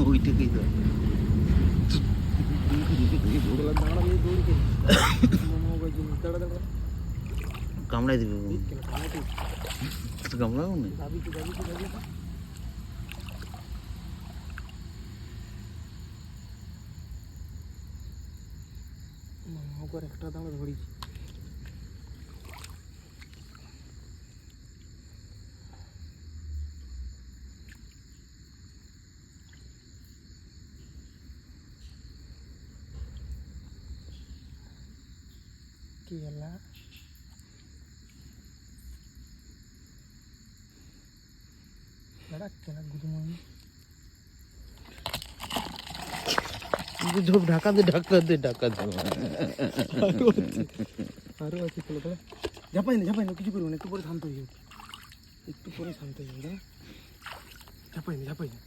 ওইটাকেই তো কামড়াই দিবে কামড়াবো না একটা দাঁড়া ধরিছি কি ହେଲା কেনা গুদমানি ঝোপ ঢাকা দে ঢাকা দে ঢাকা দে আরো আছে চলো দাঁড়া ঝাপাই না কিছু করবো না একটু পরে শান্ত হয়ে যাবে একটু পরে শান্ত হয়ে যাবে ঝাপাই না